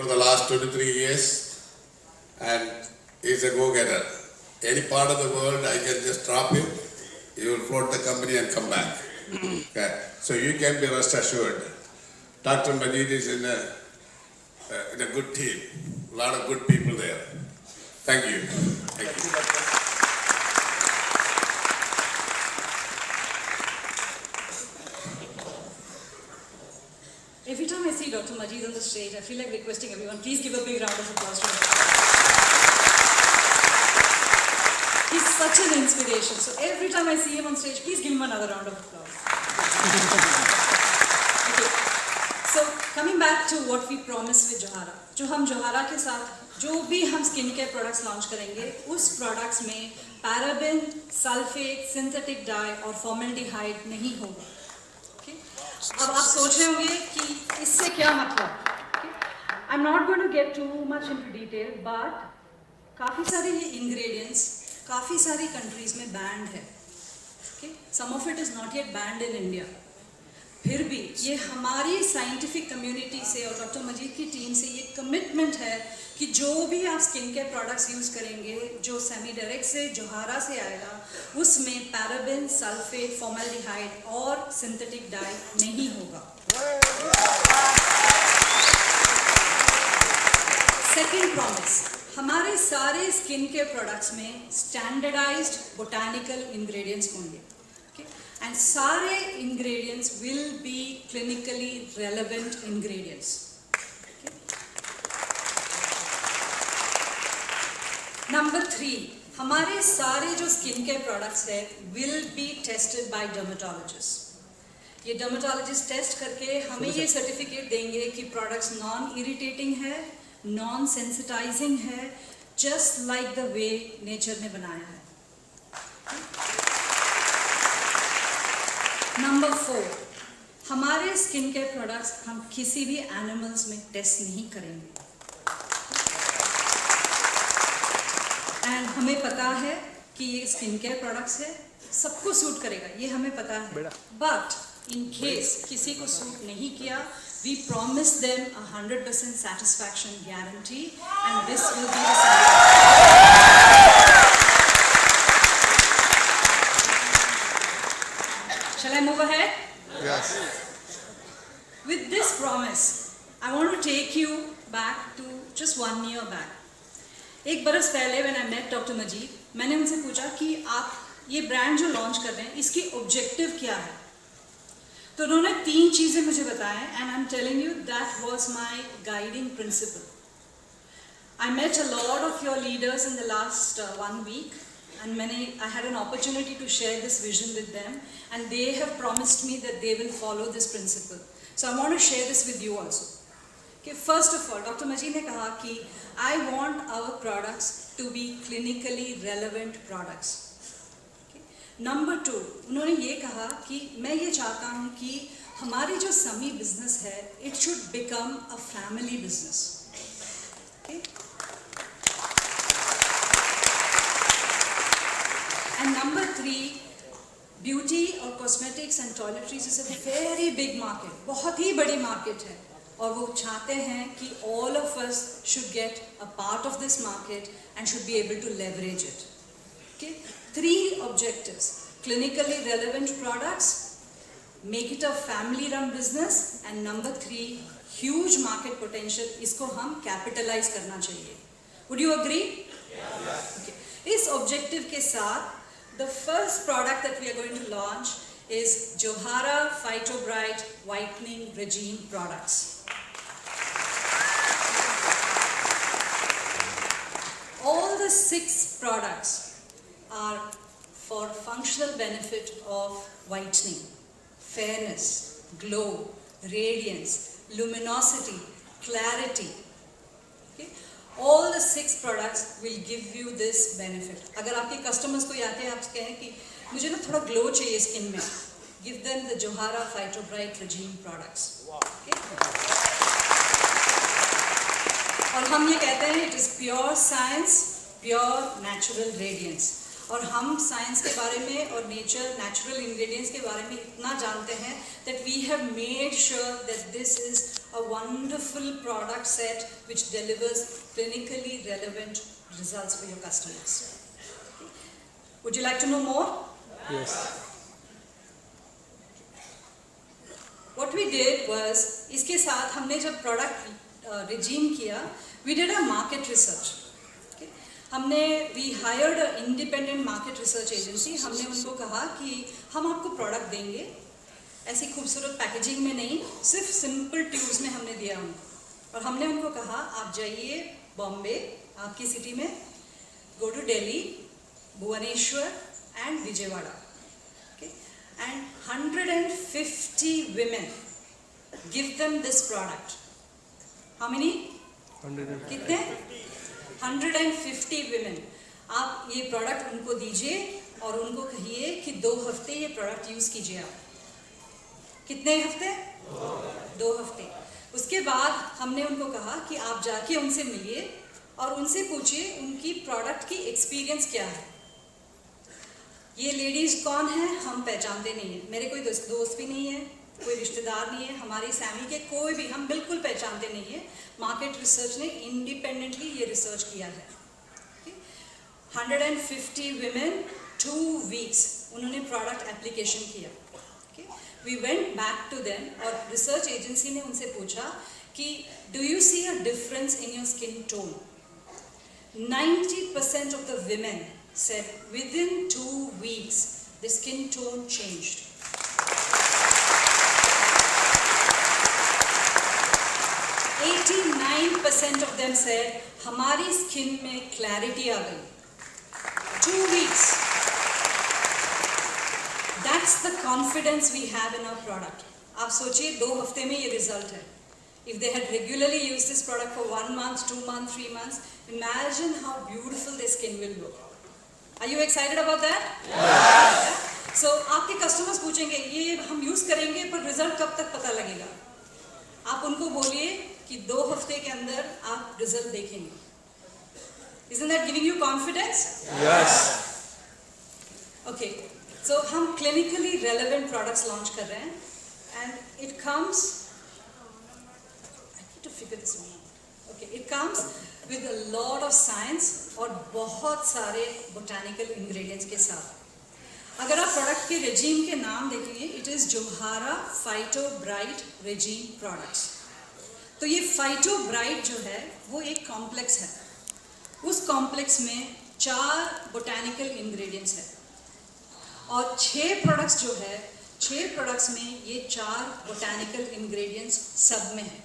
for the last 23 years and he's a go-getter. Any part of the world I can just drop him, he will float the company and come back. Okay. So you can be rest assured. Dr. Majid is in a good team. A lot of good people there. Thank you. Thank you. Every time I see Dr. Majid on the stage, I feel like requesting everyone, please give a big round of applause to him. He's such an inspiration. So every time I see him on stage, please give him another round of applause. Okay. So coming back to what we promised with Johara. जो हम जोहारा के साथ जो भी हम skin care products launch करेंगे, उस products में पैराबेन, सल्फेट, सिंथेटिक डाई और फॉर्मल्डिहाइड नहीं होगा. अब आप सोच रहे होंगे कि इससे क्या मतलब. I am not going to get too much into detail, but काफ़ी सारे ये इंग्रेडिएंट्स काफ़ी सारी कंट्रीज में बैंड है. Some of it is not yet banned in India. फिर भी ये हमारी साइंटिफिक कम्युनिटी से और डॉक्टर मजीद की टीम से ये कमिटमेंट है कि जो भी आप स्किन केयर प्रोडक्ट्स यूज़ करेंगे, जो सेमी डायरेक्ट से जोहारा से आएगा, उसमें पैराबेन, सल्फेट, फॉर्मल्डिहाइड और सिंथेटिक डाई नहीं होगा. सेकेंड प्रॉमिस, हमारे सारे स्किन केयर प्रोडक्ट्स में स्टैंडर्डाइज्ड बोटानिकल इंग्रेडिएंट्स होंगे. And सारे ingredients will be clinically relevant ingredients. Number 3, हमारे सारे जो स्किन केयर प्रोडक्ट्स है will be tested by dermatologists. ये dermatologists टेस्ट करके हमें ये सर्टिफिकेट देंगे कि प्रोडक्ट्स नॉन इरिटेटिंग है, नॉन सेंसिटाइजिंग है, just like the way nature ने बनाया है. नंबर 4, हमारे स्किन केयर प्रोडक्ट्स हम किसी भी एनिमल्स में टेस्ट नहीं करेंगे. एंड हमें पता है कि ये स्किन केयर प्रोडक्ट्स है, सबको सूट करेगा, ये हमें पता है. बट इन केस किसी को सूट नहीं किया, we promise them 100% satisfaction guarantee and this will be the Shall I move ahead? Yes. With this promise, I want to take you back to just 1 year back. एक बरस पहले when I met Dr. Majid, मैंने उनसे पूछा कि आप ये brand जो लॉन्च कर रहे हैं, इसकी ऑब्जेक्टिव क्या है. तो उन्होंने 3 चीज़ें मुझे बताएं and I'm telling you that was my guiding principle. I met a lot of your leaders in the last 1 week. And I had an opportunity to share this vision with them, and they have promised me that they will follow this principle. So I want to share this with you also. Okay, first of all, Dr. Majid ने कहा कि I want our products to be clinically relevant products. Okay. Number 2, उन्होंने ये कहा कि मैं ये चाहता हूँ कि हमारी जो समी business है, it should become a family business. Okay. And number 3, beauty और cosmetics and toiletries is a very big market. बहुत ही बड़ी market है और वो चाहते हैं कि all of us should get a part of this market and should be able to leverage it. Okay? 3 objectives: clinically relevant products, make it a family-run business, and number 3, huge market potential. इसको हम capitalize करना चाहिए. Would you agree? Yes. Okay. इस objective के साथ the first product that we are going to launch is Johara Phyto-Bright Whitening Regime products. All the 6 products are for functional benefit of whitening, fairness, glow, radiance, luminosity, clarity. Okay? All the 6 products will give you this benefit. अगर आपके customers को आते हैं, आप कहें कि मुझे ना थोड़ा glow चाहिए skin में, give them the Johara Phyto-Bright Regime products. Okay? और हम ये कहते हैं it is pure science, pure natural radiance. और हम साइंस के बारे में और नेचर नेचुरल इंग्रेडिएंट्स के बारे में इतना जानते हैं that we have made sure that this is a wonderful product set which delivers clinically relevant results for your customers. Okay. Would you like to know more? Yes. What we did was, इसके साथ हमने जब product regime किया, we did a market research. Okay. we hired an independent market research agency. हमने उनको कहा कि हम आपको product देंगे, ऐसी खूबसूरत पैकेजिंग में नहीं, सिर्फ सिंपल ट्यूब्स में हमने दिया उनको. और हमने उनको कहा आप जाइए बॉम्बे, आपकी सिटी में, go to Delhi, Bhubaneswar and Vijayawada. Okay. And 150 women, give them this product. How many? 150. कितने? 150 women. आप ये प्रोडक्ट उनको दीजिए और उनको कहिए कि 2 हफ्ते ये प्रोडक्ट यूज कीजिए. आप कितने हफ्ते? 2 हफ्ते. उसके बाद हमने उनको कहा कि आप जाके उनसे मिलिए और उनसे पूछिए उनकी प्रोडक्ट की एक्सपीरियंस क्या है. ये लेडीज कौन है हम पहचानते नहीं है, मेरे कोई दोस्त भी नहीं है, कोई रिश्तेदार नहीं है, हमारी सैमी के कोई भी हम बिल्कुल पहचानते नहीं है. मार्केट रिसर्च ने इंडिपेंडेंटली ये रिसर्च किया है. 150 women, 2 weeks उन्होंने प्रोडक्ट एप्लीकेशन किया. We went back to them और रिसर्च एजेंसी ने उनसे पूछा कि do you see a difference in your skin tone? 90% of the women said within 2 weeks the skin tone changed. 89% of them said हमारी skin में clarity आ गई. 2 weeks. That's the confidence we have in our product. आप सोचिए 2 हफ्ते में ये result है. If they had regularly used this product for 1 month, 2 months, 3 months, imagine how beautiful their skin will look. Are you excited about that? Yes. So आपके customers पूछेंगे ये हम यूज करेंगे पर रिजल्ट कब तक पता लगेगा. आप उनको बोलिए कि 2 हफ्ते के अंदर आप रिजल्ट देखेंगे. Isn't that giving you confidence? Yes. Okay. So हम clinically relevant products launch कर रहे हैं and it comes, I need to figure this one out. Okay, it comes with a lot of science और बहुत सारे botanical ingredients के साथ. अगर आप product के regime के नाम देखेंगे, it is Johara Phyto Bright Regime Products. तो ये Phyto Bright जो है वो एक complex है. उस complex में 4 botanical ingredients है और 6 प्रोडक्ट्स जो है 6 प्रोडक्ट्स में ये 4 बोटानिकल इंग्रेडिएंट्स सब में है.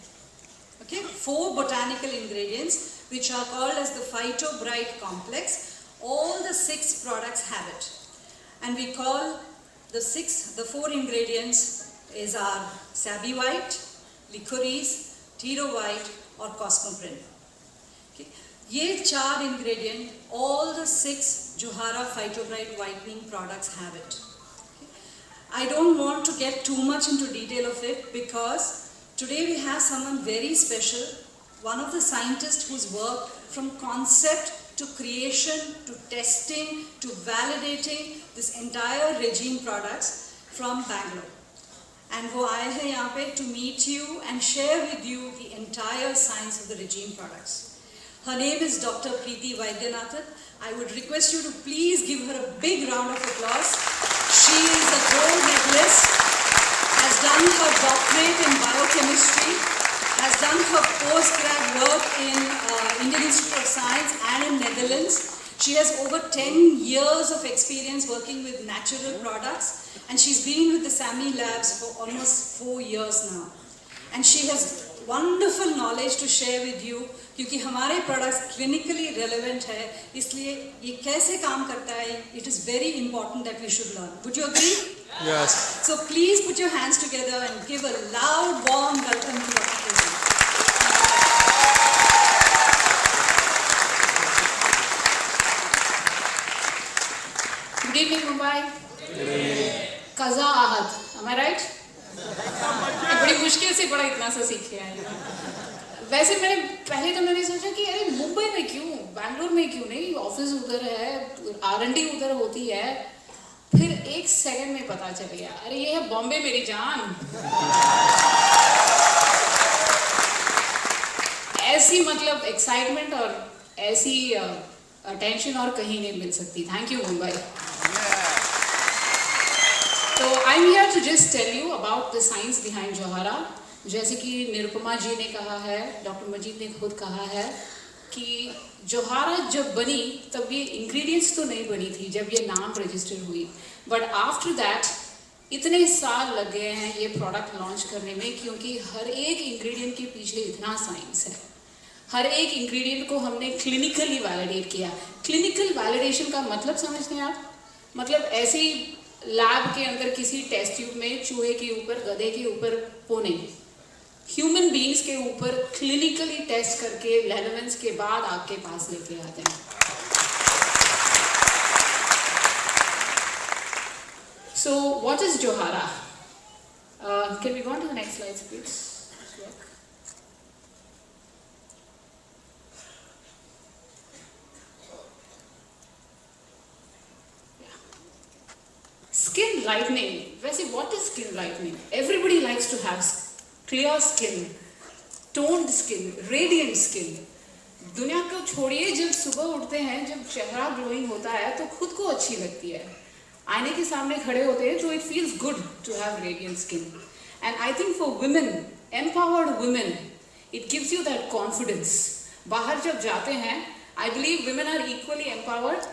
Okay, 4 botanical ingredients which are called as the Phyto Bright complex. All the 6 products have it, and we call the 4 ingredients is our Sabi White, Licorice, Tiro White और Cosmopril. Okay, ये 4 ingredient, all the 6 Johara Phyto Bright whitening products have it. Okay. I don't want to get too much into detail of it because today we have someone very special, one of the scientists who's worked from concept to creation to testing to validating this entire regime products from Bangalore. And वो आए हैं यहाँ पे to meet you and share with you the entire science of the regime products. Her name is Dr. Preeti Vaidyanathan. I would request you to please give her a big round of applause. She is a gold medalist, has done her doctorate in biochemistry, has done her postgrad work in Indian Institute of Science and in Netherlands. She has over 10 years of experience working with natural products and she's been with the SAMI labs for almost 4 years now. And she has wonderful knowledge to share with you क्योंकि हमारे products clinically relevant है, इसलिए ये कैसे काम करता है, it is very important that we should learn. Would you agree? Yes. So please put your hands together and give a loud warm welcome to Dr. Preeti. Good evening, Mumbai. Good evening. Kaza Ahad, am I right? बड़ी मुश्किल से बड़ा इतना सा सीखे हैं. वैसे मैंने सोचा कि अरे मुंबई में क्यों, बैंगलोर में क्यों नहीं, ऑफिस उधर है, R&D उधर होती है. फिर 1 सेकंड में पता चल गया, अरे ये है बॉम्बे मेरी जान. ऐसी मतलब एक्साइटमेंट और ऐसी अटेंशन और कहीं नहीं मिल सकती. Thank you Mumbai. तो I am here to just tell you about the science behind Johara. जैसे कि निरुपमा जी ने कहा है, डॉक्टर मजीद ने खुद कहा है कि जोहारा जब बनी तब ये इंग्रेडिएंट्स तो नहीं बनी थी जब ये नाम रजिस्टर हुई, बट आफ्टर दैट इतने साल लग गए हैं ये प्रोडक्ट लॉन्च करने में, क्योंकि हर एक इंग्रेडिएंट के पीछे इतना साइंस है. हर एक इंग्रेडिएंट को हमने क्लिनिकली वैलिडेट किया. क्लिनिकल वैलिडेशन का मतलब समझते हैं आप? मतलब ऐसे ही लैब के अंदर किसी टेस्ट ट्यूब में चूहे के ऊपर, गधे के ऊपर पोने, ह्यूमन बीइंग्स के ऊपर क्लिनिकली टेस्ट करके रेलेवेंस के बाद आपके पास लेके आते हैं. So what is Johara? Can we go on to the next slides, please? Skin lightening. वैसे what is skin lightening? Everybody likes to have clear skin, toned skin, radiant skin. दुनिया को छोड़िए, जब सुबह उठते हैं, जब चेहरा ग्लोइंग होता है तो खुद को अच्छी लगती है. आईने के सामने खड़े होते हैं तो it feels good to have radiant skin. And I think for women, empowered women, it gives you that confidence. बाहर जब जाते हैं, I believe women are equally empowered.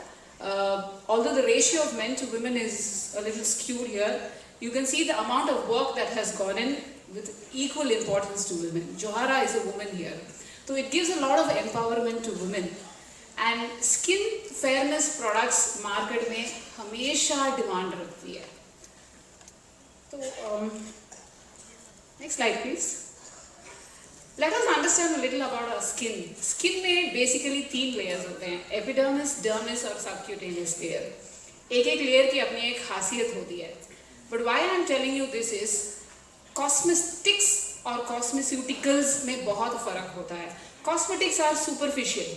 Although the ratio of men to women is a little skewed here, you can see the amount of work that has gone in with equal importance to women. Johara is a woman here. So it gives a lot of empowerment to women. And skin fairness products market में हमेशा demand रखती है. तो next slide please. Let us understand a little about our skin. Skin में basically 3 layers होते हैं, epidermis, dermis और subcutaneous layer. एक लेयर की अपनी एक खासियत होती है. But why I am telling you this is, cosmetics और cosmeceuticals में बहुत फर्क होता है. Cosmetics are superficial.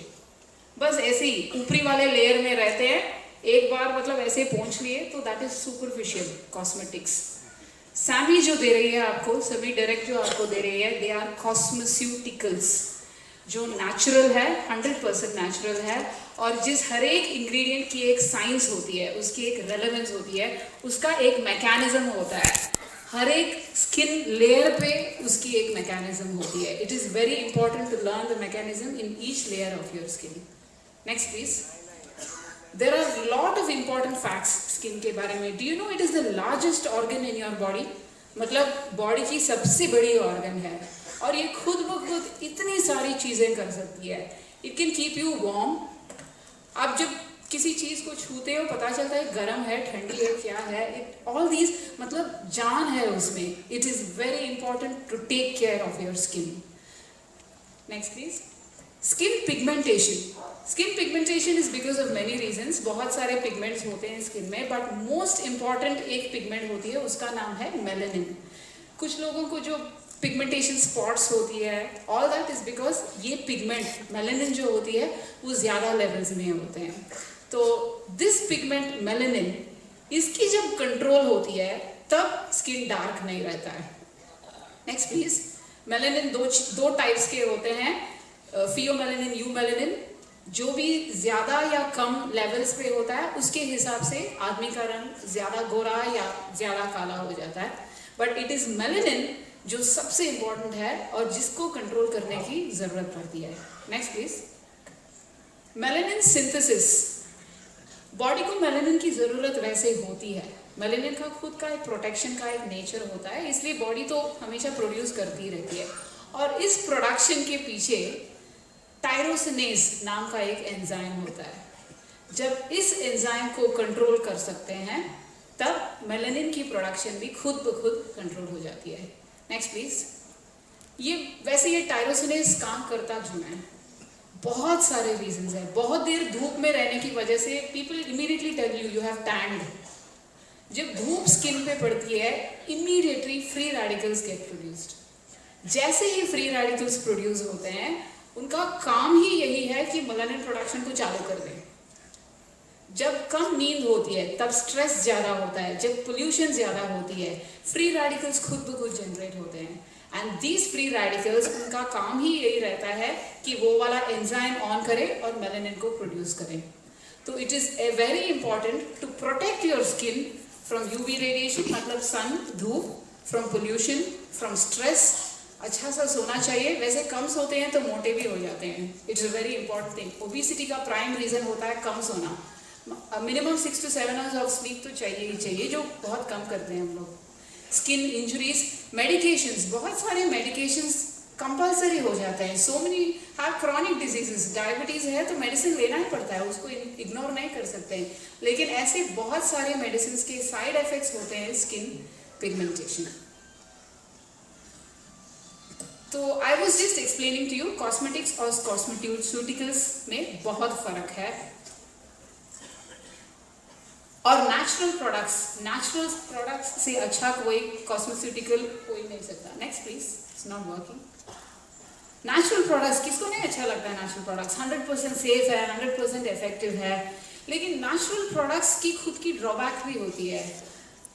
बस ऐसे ही ऊपरी वाले लेयर में रहते हैं, एक बार मतलब ऐसे पहुंच लिए तो that is superficial cosmetics. सैमी जो दे रही है आपको, सभी डायरेक्ट जो आपको दे रही है, दे आर कॉस्मेस्यूटिकल्स, जो नेचुरल है, 100% नेचुरल है, और जिस हर एक इंग्रेडिएंट की एक साइंस होती है, उसकी एक रेलेवेंस होती है, उसका एक मैकेनिज्म होता है. हर एक स्किन लेयर पे उसकी एक मैकेनिज्म होती है. It is very important to learn the mechanism in each layer of your skin. Next please. There are a lot of important facts skin के बारे में. Do you know it is the largest organ in your body? मतलब body की सबसे बड़ी organ है, और ये खुद ब खुद इतनी सारी चीज़ें कर सकती है. It can keep you warm. आप जब किसी चीज़ को छूते हो पता चलता है गर्म है, ठंडी है, क्या है. All these मतलब जान है उसमें. It is very important to take care of your skin. Next please. Skin pigmentation. Skin pigmentation is because of many reasons. बहुत सारे pigments होते हैं स्किन में, but most important एक pigment होती है, उसका नाम है melanin. कुछ लोगों को जो pigmentation spots होती है, all that is because ये pigment melanin जो होती है वो ज़्यादा levels में होते हैं. तो this pigment melanin, इसकी जब control होती है तब skin dark नहीं रहता है. Next please. Melanin दो types के होते हैं, pheomelanin, eumelanin. जो भी ज़्यादा या कम लेवल्स पे होता है उसके हिसाब से आदमी का रंग ज़्यादा गोरा या ज़्यादा काला हो जाता है. बट इट इज़ मेलेनिन जो सबसे इम्पोर्टेंट है और जिसको कंट्रोल करने की ज़रूरत पड़ती है. Next please. Melanin synthesis. Body को मेलेनिन की ज़रूरत वैसे होती है. मेलेनिन का खुद का एक प्रोटेक्शन का एक नेचर होता है, इसलिए बॉडी तो हमेशा प्रोड्यूस करती रहती है. और इस प्रोडक्शन के पीछे टायरोसिनेज नाम का एक एंजाइम होता है. जब इस एंजाइम को कंट्रोल कर सकते हैं तब मेलेनिन की प्रोडक्शन भी खुद ब खुद कंट्रोल हो जाती है. Next please. ये टायरोसिनेज काम करता क्यों है? बहुत सारे रीजंस हैं. बहुत देर धूप में रहने की वजह से people immediately tell you have tanned. जब धूप स्किन पे पड़ती है immediately free radicals get produced. जैसे ही फ्री रेडिकल्स प्रोड्यूस होते हैं उनका काम ही यही है कि मेलानिन प्रोडक्शन को चालू कर दें. जब कम नींद होती है तब स्ट्रेस ज़्यादा होता है, जब पोल्यूशन ज़्यादा होती है फ्री रेडिकल्स खुद ब खुद जनरेट होते हैं. एंड दीज फ्री रेडिकल्स, उनका काम ही यही रहता है कि वो वाला एंजाइम ऑन करे और मेलानिन को प्रोड्यूस करे. तो it is very important to protect your skin from UV radiation, मतलब सन, धूप, फ्रॉम पोल्यूशन, फ्रॉम स्ट्रेस. अच्छा सा सोना चाहिए. वैसे कम सोते हैं तो मोटे भी हो जाते हैं. It's a very important thing. Obesity का प्राइम रीज़न होता है कम सोना. Minimum 6 to 7 hours of sleep तो चाहिए ही चाहिए, जो बहुत कम करते हैं हम लोग. स्किन इंजरीज, मेडिकेशंस, बहुत सारे मेडिकेशंस कंपल्सरी हो जाते हैं. So many have chronic diseases. Diabetes है तो मेडिसिन लेना ही पड़ता है, उसको इग्नोर नहीं कर सकते हैं. लेकिन ऐसे बहुत सारे मेडिसिन के साइड इफेक्ट्स होते हैं स्किन पिगमेंटेशन. तो I was just explaining to you, cosmetics और कॉस्मेट्यूटिकल्स में बहुत फर्क है. और नेचुरल प्रोडक्ट्स से अच्छा कोई कॉस्मेट्यूटिकल कोई नहीं सकता. Next please. It's not working. Natural products, किसको नहीं अच्छा लगता है नेचुरल प्रोडक्ट्स? 100% सेफ है, 100% इफेक्टिव है. लेकिन नेचुरल प्रोडक्ट्स की खुद की ड्रॉबैक भी होती है.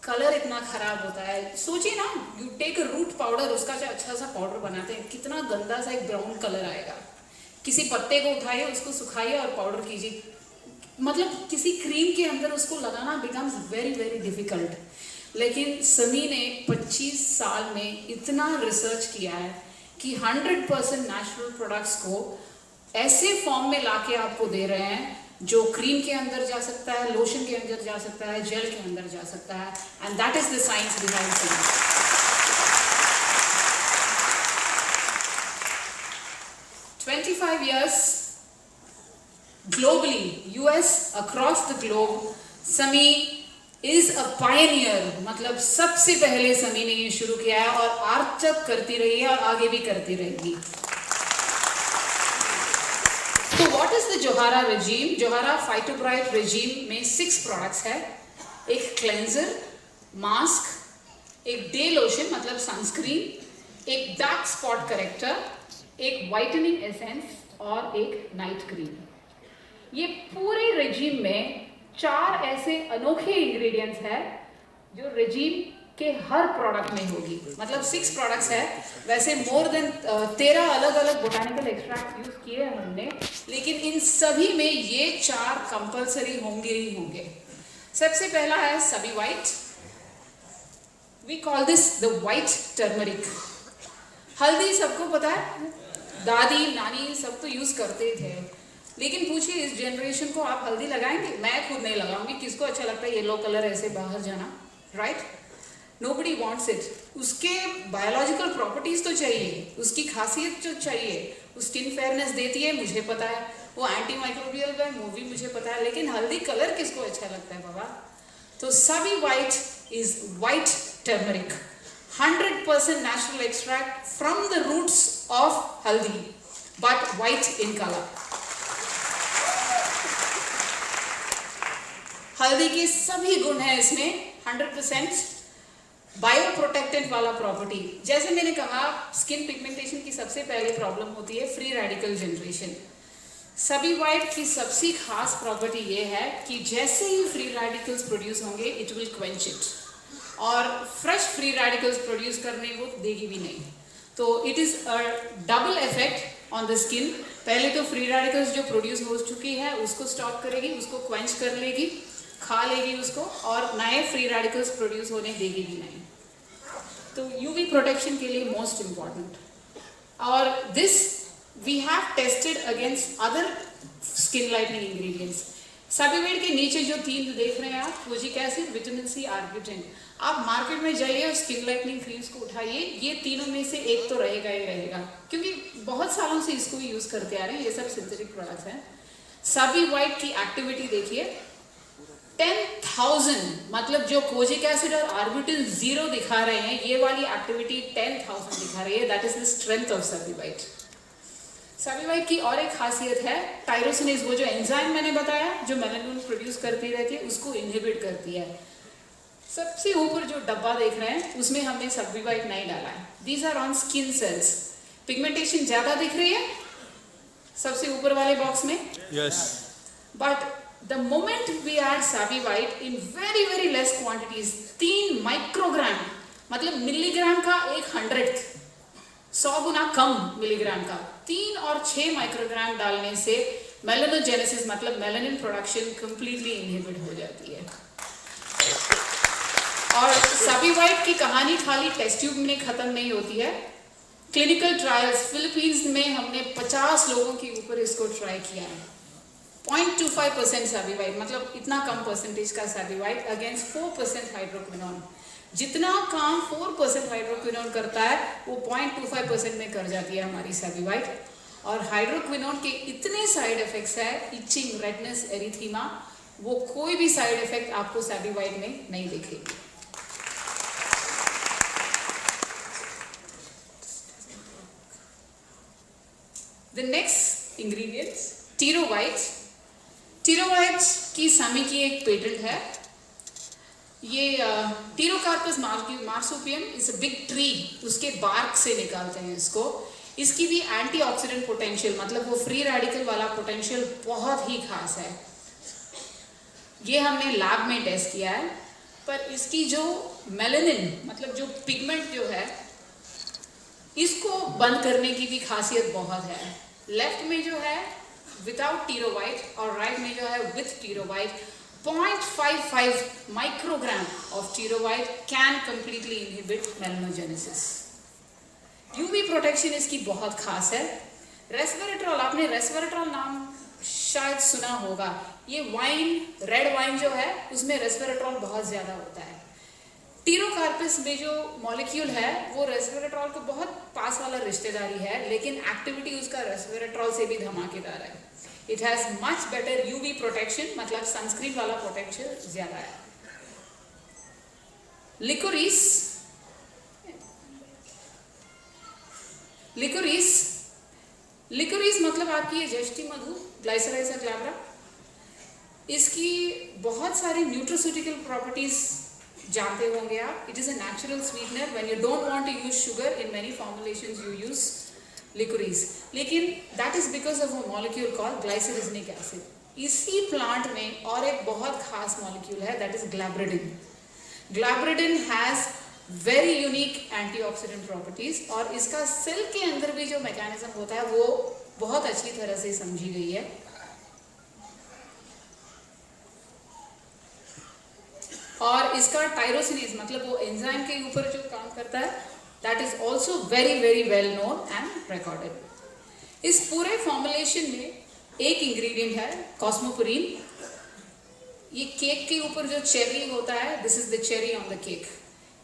कलर इतना खराब होता है. सोचिए ना, you take a root powder, उसका जो अच्छा सा पाउडर बनाते हैं, कितना गंदा सा एक ब्राउन कलर आएगा. किसी पत्ते को उठाइए, उसको सुखाइए और पाउडर कीजिए. मतलब किसी क्रीम के अंदर उसको लगाना बिकम्स वेरी वेरी डिफिकल्ट. लेकिन समी ने 25 साल में इतना रिसर्च किया है कि 100% नेचुरल प्रोडक्ट्स को ऐसे फॉर्म में लाके आपको दे रहे हैं जो क्रीम के अंदर जा सकता है, लोशन के अंदर जा सकता है, जेल के अंदर जा सकता है. And that is the science behind समी. 25 years globally, US, across the globe, समी is a pioneer. मतलब सबसे पहले समी ने ये शुरू किया है और आज तक करती रही है और आगे भी करती रहेगी. तो what is the Johara regime? Johara phytobright regime में 6 प्रोडक्ट्स है. एक क्लेंजर, मास्क, एक डे लोशन मतलब सनस्क्रीन, एक डार्क स्पॉट करेक्टर, एक वाइटनिंग एसेंस और एक नाइट क्रीम. ये पूरे रेजीम में 4 ऐसे अनोखे इंग्रेडिएंट्स हैं जो रेजीम के हर प्रोडक्ट में होगी. मतलब 6 प्रोडक्ट्स है. वैसे मोर देन 13 अलग अलग बोटानिकल एक्सट्रैक्ट यूज किए हैं हमने, लेकिन इन सभी में ये 4 कंपल्सरी होंगे ही होंगे. सबसे पहला है Sabi white. We call this the white turmeric. हल्दी सबको पता है, दादी नानी सब तो यूज करते थे. लेकिन पूछिए इस जनरेशन को, आप हल्दी लगाएंगे? मैं खुद नहीं लगाऊंगी. किसको अच्छा लगता है येलो कलर ऐसे बाहर जाना? राइट? Nobody wants it. उसके बायोलॉजिकल प्रॉपर्टीज तो चाहिए, उसकी खासियत जो चाहिए, वो स्किन फेयरनेस देती है, मुझे पता है. वो एंटी माइक्रोबियल है, वो भी मुझे पता है. लेकिन हल्दी कलर किसको अच्छा लगता है बाबा? तो Sabi white is white turmeric, 100% natural extract from the roots of haldi, but white in colour. हल्दी के सभी गुण हैं इसमें. 100% बायो प्रोटेक्टेंट वाला प्रॉपर्टी. जैसे मैंने कहा, स्किन पिगमेंटेशन की सबसे पहले प्रॉब्लम होती है फ्री रेडिकल जनरेशन. सभी वाइट की सबसे खास प्रॉपर्टी ये है कि जैसे ही फ्री रेडिकल्स प्रोड्यूस होंगे, इट विल क्वेंच इट. और फ्रेश फ्री रेडिकल्स प्रोड्यूस करने वो देगी भी नहीं. तो it is a double effect on the skin. पहले तो फ्री रेडिकल्स जो प्रोड्यूस हो चुकी है उसको स्टॉप करेगी, उसको क्वेंच कर लेगी, खा लेगी उसको, और नए फ्री रेडिकल्स प्रोड्यूस होने देगी भी नहीं. तो यूवी प्रोटेक्शन के लिए मोस्ट इम्पॉर्टेंट. और this we have tested against other skin lightening ingredients. सब्यूवेट के नीचे जो 3 देख रहे हैं आप, फोजिक एसिड, विटामिन सी, आर्बिट्रेट. आप मार्केट में जाइए और स्किन लाइटनिंग क्रीम्स को उठाइए, ये तीनों में से एक तो रहेगा ही रहेगा, क्योंकि बहुत सालों से इसको यूज करते आ रहे हैं. ये सब सिंथेटिक प्रोडक्ट्स हैं. सभी वाइट की एक्टिविटी देखिए, 10,000, मतलब जो कोजिक एसिड और आर्बिटिल 0 दिखा रहे हैं, ये वाली एक्टिविटी 10,000 दिखा रही है. That is the strength of सभी वाइट. सभी वाइट की और एक खासियत है टायरोसिनेज. वो जो एंजाइम मैंने बताया जो मेलानिन प्रोड्यूस करती रहती है, उसको इनहिबिट करती है. सबसे ऊपर जो डब्बा देख रहे हैं उसमें हमने सभी वाइट नहीं डाला है. These are on skin cells. Pigmentation ज्यादा दिख रही है सबसे ऊपर वाले बॉक्स में. Yes. But the moment we add sabi white in very very less quantities, 3 microgram, मतलब मिलीग्राम का 1/100, 100 गुना कम मिलीग्राम का। 3 और 6 माइक्रोग्राम डालने से मेलानोजेनेसिस मतलब मेलानिन प्रोडक्शन कंप्लीटली इनहिबिट हो जाती है। और साबी वाइट की कहानी खाली टेस्ट ट्यूब में खत्म नहीं होती है। क्लिनिकल ट्रायल्स फिलीपींस में हमने 50 लोगों के ऊपर इसको ट्राई किया है। 0.25% साबी वाइट मतलब इतना कम परसेंटेज का साबी वाइट अगेंस्ट 4% हाइड्रोक्विनोन। जितना काम 4% हाइड्रोक्विनोन करता है वो 0.25% में कर जाती है हमारी साबी वाइट। और हाइड्रोक्विनोन के इतने साइड इफेक्ट्स है, इचिंग, रेडनेस, एरिथीमा, वो कोई भी साइड इफेक्ट आपको साबी वाइट में नहीं दिखेगी। The next ingredients, टीरोवाइट। टीरोवाइट की सामी की एक पेटेंट है। ये Pterocarpus marsupium is a big tree, उसके बार्क से निकालते हैं इसको। इसकी भी एंटीऑक्सीडेंट पोटेंशियल मतलब वो फ्री रेडिकल वाला पोटेंशियल बहुत ही खास है। ये हमने लैब में टेस्ट किया है, पर इसकी जो मेलानिन मतलब जो पिगमेंट जो है इसको बंद करने की भी खासियत बहुत है। लेफ्ट में जो है विदाउट टीरोवाइट और राइट में जो है विथ टीरोवाइट 0.55 माइक्रोग्राम ऑफ टीरोवाइट can completely inhibit melanogenesis. UV protection इसकी बहुत खास है। रेस्वेरेट्रॉल, आपने रेस्वेरेट्रॉल नाम शायद सुना होगा। ये वाइन, रेड वाइन जो है उसमें रेस्वेरेट्रॉल बहुत ज्यादा होता है। टीरोकार्पस में जो मॉलिक्यूल है वो रेस्वेरेट्रॉल को बहुत पास वाला रिश्तेदारी है, लेकिन एक्टिविटी उसका रेस्वेरेट्रॉल से भी धमाकेदार है। It has much better UV protection मतलब सनस्क्रीन वाला पोटेंशियल ज्यादा है। लिकोरीस, लिकोरीस लिकोरीस मतलब आपकी ये जस्टी मधु, ग्लाइसराइजा ग्लैब्रा। इसकी बहुत सारी न्यूट्रोस्यूटिकल प्रॉपर्टीज जानते होंगे आप। It is a natural sweetener. When you don't want to use sugar in many formulations you use liquorice, लेकिन that is because of a molecule called glycyrrhizinic acid. इसी प्लांट में और एक बहुत खास मॉलिक्यूल है that is glabridin. Glabridin has very unique antioxidant properties और इसका सेल के अंदर भी जो मैकेनिज्म होता है वो बहुत अच्छी तरह से समझी गई है। और इसका टायरोसिनेज मतलब वो एंजाइम के ऊपर जो काम करता है that is also very very well known and recorded. इस पूरे फॉर्मुलेशन में एक इंग्रेडिएंट है कॉस्मोपोरिन। ये केक के ऊपर जो चेरी होता है, this is the cherry on the cake.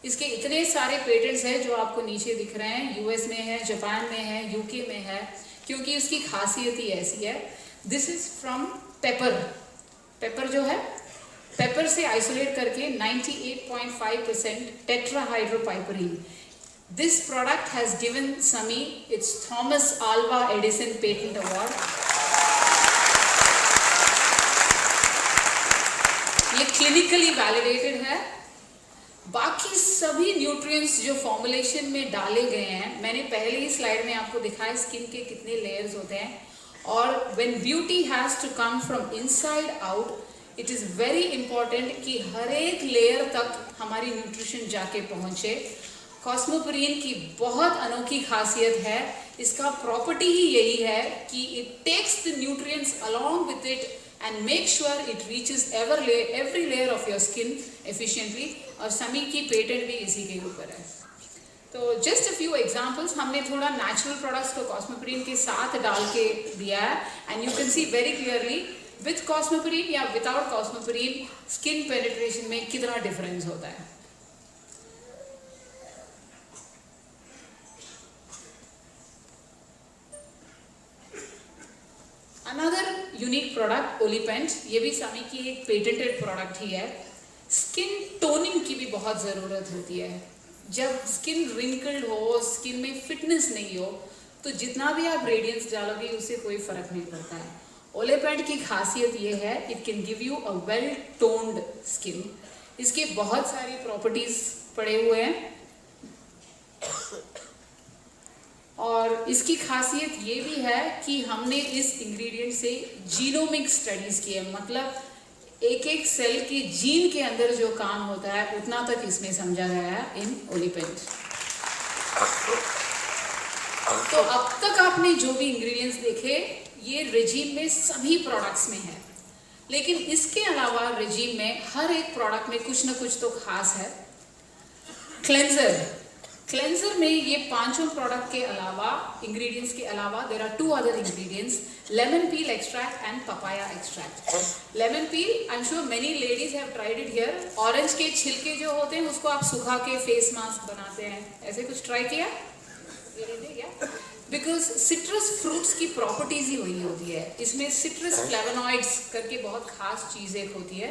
इसके इतने सारे पेटेंट्स हैं जो आपको नीचे दिख रहे हैं। यूएस में है, जापान में है, यूके में है, क्योंकि उसकी खासियत ही ऐसी है। This is from paper. Paper जो है पेपर से आइसोलेट करके 98.5% टेट्राहाइड्रोपाइपरीन। दिस प्रोडक्ट हैज गिवन समी it's Thomas Alva Edison patent award. ये क्लिनिकली वैलिडेटेड है। बाकी सभी न्यूट्रिएंट्स जो फॉर्मुलेशन में डाले गए हैं, मैंने पहले ही स्लाइड में आपको दिखाया स्किन के कितने लेयर्स होते हैं। और when beauty has to come from inside out, it is very important कि हर एक लेयर तक हमारी न्यूट्रिशन जाके पहुंचे। कॉस्मोपोरिन की बहुत अनोखी खासियत है। इसका प्रॉपर्टी ही यही है कि it takes the nutrients along with it and make sure it reaches every layer of your skin efficiently। और समी की पेटेंट भी इसी के ऊपर है। तो जस्ट अ फ्यू एग्जांपल्स, हमने थोड़ा नेचुरल प्रोडक्ट्स को कॉस्मोपोरिन के साथ डाल के दिया है and you can see very clearly with Cosmoporin या विदाउट कॉस्मोपोरिन स्किन पेनिट्रेशन में कितना डिफरेंस होता है। अनदर यूनिक प्रोडक्ट ओलिपेंट, ये भी समी की एक पेटेंटेड प्रोडक्ट ही है। स्किन टोनिंग की भी बहुत ज़रूरत होती है। जब स्किन रिंकल्ड हो, स्किन में फिटनेस नहीं हो, तो जितना भी आप रेडियंस डालोगे उससे कोई फ़र्क नहीं पड़ता है। ओलिपेंट की खासियत ये है it can give you a well toned skin. इसके बहुत सारी प्रॉपर्टीज़ पड़े हुए हैं और इसकी खासियत ये भी है कि हमने इस इंग्रेडिएंट से जीनोमिक स्टडीज़ की है। मतलब एक एक सेल के जीन के अंदर जो काम होता है उतना तक इसमें समझा गया है इन ओलिपेंट। तो अब तक आपने जो भी इंग्रेडिएंट्स देखे ये रेजिम में सभी प्रोडक्ट्स में है, लेकिन इसके अलावा रेजिम में हर एक प्रोडक्ट में कुछ ना कुछ तो खास है। क्लेंजर में ये पांचों प्रोडक्ट के अलावा, इंग्रेडिएंट्स के अलावा, there are 2 other ingredients, lemon peel extract and papaya extract. Lemon peel, I am sure many ladies have tried it here. Orange के छिलके जो होते हैं उसको आप सुखा के फेस मास्क बनाते हैं, ऐसे कुछ ट्राई किया? बिकॉज सिट्रस फ्रूट्स की प्रॉपर्टीज ही वही होती है। इसमें सिट्रस फ्लेवोनॉइड्स करके बहुत खास चीज एक होती है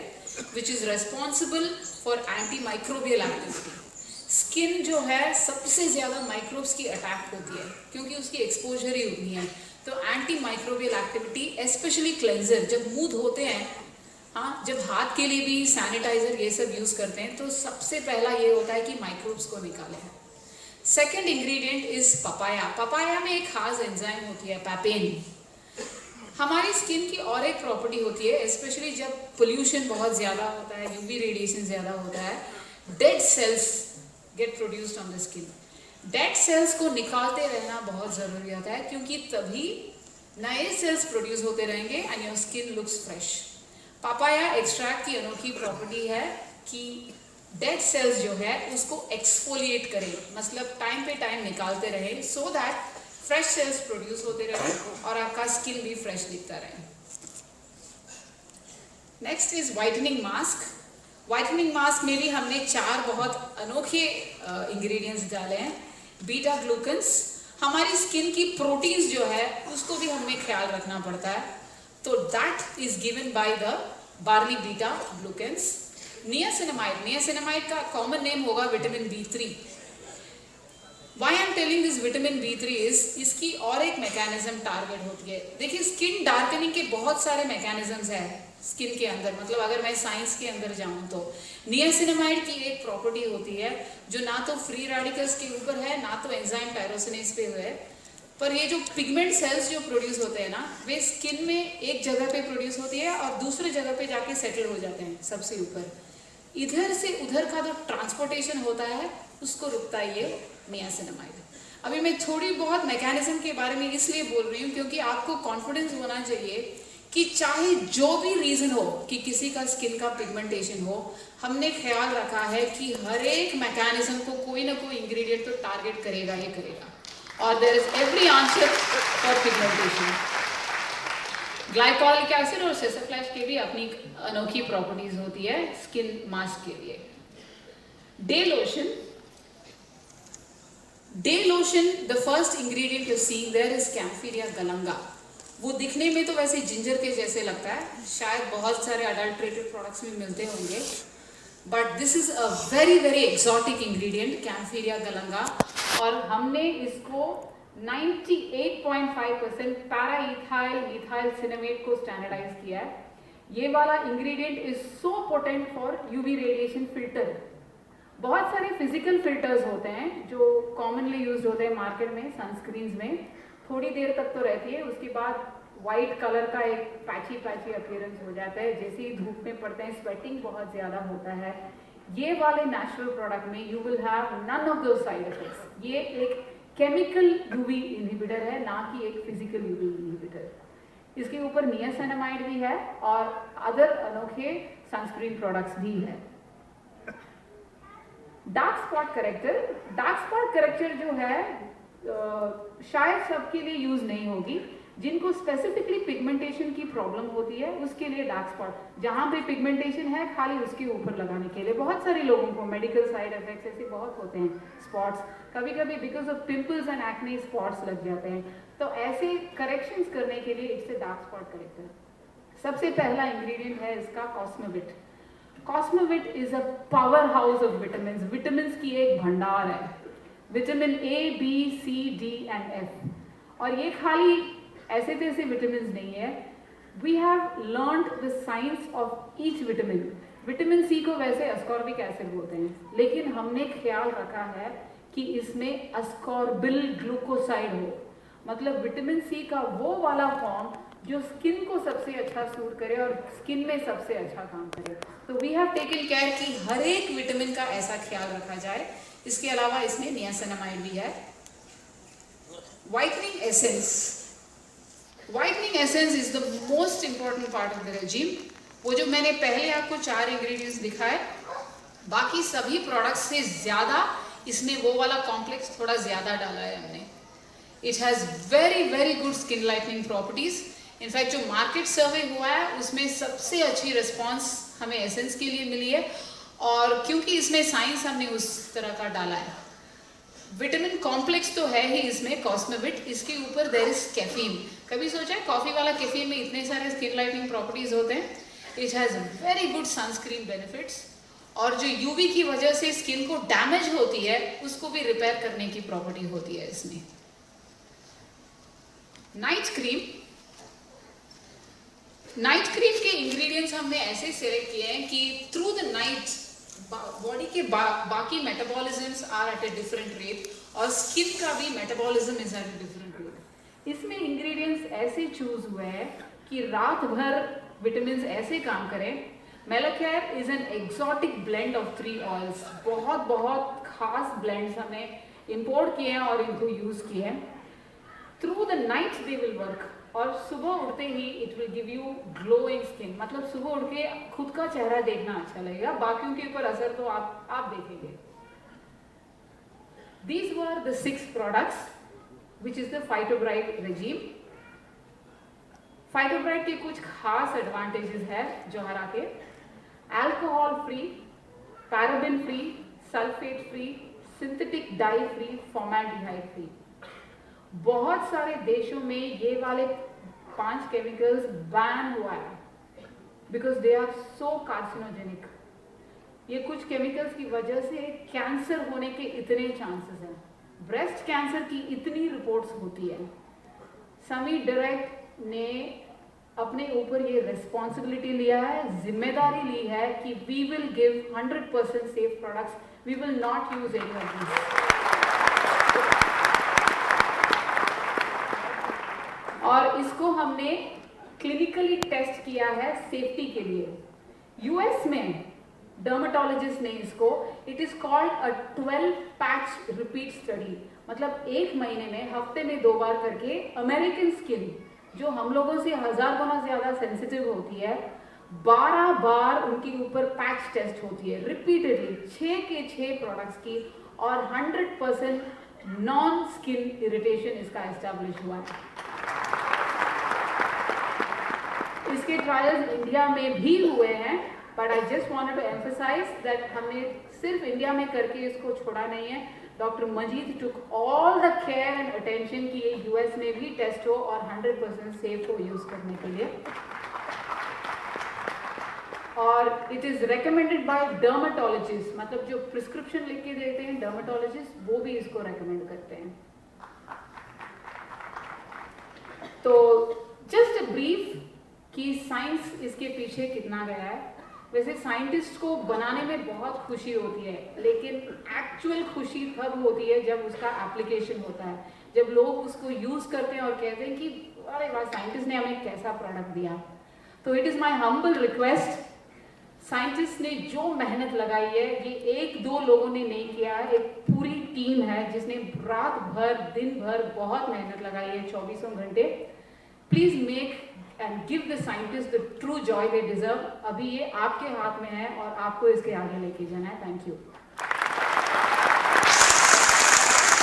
which is responsible for anti microbial activity. Skin जो है सबसे ज़्यादा माइक्रोब्स की अटैक होती है क्योंकि उसकी एक्सपोजर ही उतनी है। तो anti microbial activity, specially cleanser, जब मुंह धोते हैं, हाँ, जब हाथ के लिए भी सैनिटाइजर ये सब यूज़ करते हैं तो सबसे पहला ये होता है कि माइक्रोब्स को निकालें। Second ingredient is papaya. Papaya में एक खास एंजाइम होती है, पैपेन। हमारी स्किन की और एक प्रॉपर्टी होती है, स्पेशली जब पोल्यूशन बहुत ज़्यादा होता है, यूवी रेडिएशन ज़्यादा होता है, dead cells get produced on the skin. Dead cells को निकालते रहना बहुत ज़रूरी होता है क्योंकि तभी नए सेल्स प्रोड्यूस होते रहेंगे and your skin looks fresh. Papaya extract की अनोखी प्रॉपर्टी है कि डेड सेल्स जो है उसको एक्सफोलिएट करें, मतलब टाइम पे टाइम निकालते रहे so that fresh sales produce होते रहे और आपका स्किन भी फ्रेश दिखता रहे। Next is whitening mask. Whitening mask में भी हमने 4 बहुत अनोखे इंग्रेडिएंट्स डाले हैं। बीटा ग्लूकन्स, हमारी स्किन की प्रोटीन्स जो है उसको भी हमें ख्याल रखना पड़ता है, तो that is given by the barley beta glucans. Niacinamide का कॉमन नेम होगा vitamin B3। Why I am telling this vitamin B3 is, इसकी और एक मैकेनिज्म टारगेट होती है। देखिए, स्किन डार्कनिंग के बहुत सारे मैकेनिज्म्स हैं स्किन के अंदर, मतलब अगर मैं साइंस के अंदर जाऊं तो नियासिनामाइड की एक प्रॉपर्टी होती है जो ना तो फ्री रेडिकल्स के ऊपर है ना तो एंजाइम टायरोसिनेज पे है, पर ये जो पिगमेंट सेल्स जो प्रोड्यूस होते हैं ना, वे स्किन में एक जगह पे प्रोड्यूस होती है और दूसरे जगह पे जाके सेटल हो जाते हैं सबसे ऊपर। इधर से उधर का जो ट्रांसपोर्टेशन होता है उसको रुकता है ये नियासिनामाइड। अभी मैं थोड़ी बहुत मैकेनिज्म के बारे में इसलिए बोल रही हूँ क्योंकि आपको कॉन्फिडेंस होना चाहिए कि चाहे जो भी रीजन हो कि किसी का स्किन का पिगमेंटेशन हो, हमने ख्याल रखा है कि हर एक मैकेनिज्म को कोई ना कोई इंग्रेडिएंट तो टारगेट करेगा ही करेगा और there is every answer for pigmentation. Glycolic acid और सेसोफ्लैश की भी अपनी अनोखी प्रॉपर्टीज होती है स्किन मास्क के लिए। Day lotion, the first ingredient you see there is kaempferia galanga. वो दिखने में तो वैसे जिंजर के जैसे लगता है, शायद बहुत सारे अडल्ट्रेटेड प्रोडक्ट्स में मिलते होंगे, but this is a very very exotic ingredient, kaempferia galanga. और हमने इसको 98.5% पैराइथाइल मिथाइल सिनेमेट को स्टैंडर्डाइज किया है। ये वाला ingredient is so potent for UV radiation filter. बहुत सारे फिजिकल फिल्टर्स होते हैं जो कॉमनली यूज होते हैं मार्केट में, सनस्क्रीन्स में, थोड़ी देर तक तो रहती है, उसके बाद वाइट कलर का एक पैची अपीयरेंस हो जाता है, जैसे ही धूप में पड़ते हैं स्वेटिंग बहुत ज़्यादा होता है। ये वाले नेचुरल प्रोडक्ट में you will have none of those side effects. ये एक केमिकल यूवी इनहिबिटर है, ना कि एक फिजिकल यूवी इनहिबिटर। इसके ऊपर नियासिनामाइड भी है और अदर अनोखे सनस्क्रीन प्रोडक्ट्स भी है। डार्क स्पॉट करेक्टर जो है शायद सबके लिए यूज नहीं होगी। जिनको स्पेसिफिकली पिगमेंटेशन की प्रॉब्लम होती है उसके लिए डार्क स्पॉट, जहाँ पे पिगमेंटेशन है खाली उसके ऊपर लगाने के लिए। बहुत सारे लोगों को मेडिकल साइड इफेक्ट्स ऐसे बहुत होते हैं, स्पॉट्स, कभी कभी because of pimples and acne spots लग जाते हैं, तो ऐसे करेक्शंस करने के लिए इट्स डार्क स्पॉट करेक्टर। सबसे पहला इंग्रेडिएंट है इसका Cosmovit. Cosmovit is a power house of vitamin. Vitamin की एक भंडार है, vitamin A, B, C, D and F। और ये खाली ऐसे तैसे विटामिन नहीं है, we have learned the science of each vitamin. Vitamin C को वैसे अस्कॉर्बिक एसिड बोलते हैं, लेकिन हमने ख्याल रखा है कि इसमें अस्कॉर्बिल ग्लूकोसाइड हो, मतलब विटामिन C का वो वाला फॉर्म जो स्किन को सबसे अच्छा सूट करे और स्किन में सबसे अच्छा काम करे। तो वी हैव टेकन केयर कि हर एक विटामिन का ऐसा ख्याल रखा जाए। इसके अलावा इसमें नियासिनामाइड भी है। whitening essence. Whitening essence is the most important part of the regime. वो जो मैंने पहले आपको 4 इंग्रेडिएंट्स दिखाए, बाकी सभी प्रोडक्ट्स से ज़्यादा इसमें वो वाला कॉम्प्लेक्स थोड़ा ज़्यादा डाला है हमने. It has very very good skin lightening properties. In fact जो मार्केट सर्वे हुआ है उसमें सबसे अच्छी रिस्पॉन्स हमें एसेंस के लिए मिली है, और क्योंकि इसमें साइंस हमने उस तरह का डाला है. विटामिन कॉम्प्लेक्स तो है ही इसमें, कॉस्मेविट, इसके ऊपर देयर इज कैफीन. कभी सोचा है कॉफी वाला कैफीन में इतने सारे स्किन लाइटनिंग प्रॉपर्टीज होते हैं. It has very good sunscreen benefits, और जो यूवी की वजह से स्किन को डैमेज होती है उसको भी रिपेयर करने की प्रॉपर्टी होती है इसमें. नाइट क्रीम के इंग्रेडिएंट्स हमने ऐसे सेलेक्ट किए हैं कि थ्रू द नाइट बॉडी के बाकी metabolisms are at a different rate, और स्किन का भी metabolism is at a different rate. इसमें इंग्रेडिएंट्स ऐसे चूज हुए हैं कि रात भर विटामिन ऐसे काम करें. Melacare is an exotic blend of 3 oils. बहुत खास ब्लेंड्स हमने इंपोर्ट किए हैं और इनको यूज किए हैं. Through the night they will work, और सुबह उठते ही it will give you glowing skin. मतलब सुबह उठ के खुद का चेहरा देखना अच्छा लगेगा, बाकियों के ऊपर असर तो आप देखेंगे. These were the 6 products which is the Phytobright regime. Phytobright के कुछ खास एडवांटेजेस है जोहरा के. Alcohol free, paraben free, sulphate free, synthetic die free, formaldehyde free. बहुत सारे देशों में ये वाले 5 केमिकल्स बैन हुआ है because they are so carcinogenic. ये कुछ केमिकल्स की वजह से कैंसर होने के इतने चांसेस हैं. ब्रेस्ट कैंसर की इतनी रिपोर्ट्स होती है. समी डायरेक्ट ने अपने ऊपर ये रिस्पॉन्सिबिलिटी लिया है, जिम्मेदारी ली है कि we will give 100% safe products. We will not use any of this. और इसको हमने क्लिनिकली टेस्ट किया है सेफ्टी के लिए. यूएस में डर्मेटोलॉजिस्ट ने इसको, it is called a 12 patch repeat study. मतलब 1 महीने में हफ्ते में 2 बार करके अमेरिकन स्किन जो हम लोगों से 1000 गुना ज्यादा सेंसिटिव होती है, 12 बार उनके ऊपर पैच टेस्ट होती है रिपीटेडली 6 के 6 प्रोडक्ट्स की, और 100% नॉन स्किन इरिटेशन इसका एस्टैब्लिश हुआ है. इसके ट्रायल्स इंडिया में भी हुए हैं, but I just wanted to emphasise that हमने सिर्फ इंडिया में करके इसको छोड़ा नहीं है. Doctor Majeed took all the care and attention कि ये यूएस में भी टेस्ट हो और 100% सेफ हो यूज करने के लिए. और it is recommended by dermatologist, मतलब जो प्रिस्क्रिप्शन लिख के देते हैं डर्मेटोलॉजिस्ट, वो भी इसको रेकमेंड करते हैं. तो जस्ट अ ब्रीफ कि साइंस इसके पीछे कितना गया है. वैसे साइंटिस्ट को बनाने में बहुत खुशी होती है, लेकिन एक्चुअल खुशी तब होती है जब उसका एप्लीकेशन होता है, जब लोग उसको यूज करते हैं और कहते हैं कि अरे वाह, साइंटिस्ट ने हमें कैसा प्रोडक्ट दिया. तो it is my humble request, scientist ने जो मेहनत लगाई है ये 1-2 लोगों ने नहीं किया है, एक पूरी टीम है जिसने रात भर दिन भर बहुत मेहनत लगाई है, 24 घंटे. Please make and give the scientists the true joy they deserve. अभी ये आपके हाथ में है और आपको इसके आगे लेके जाना है. Thank you.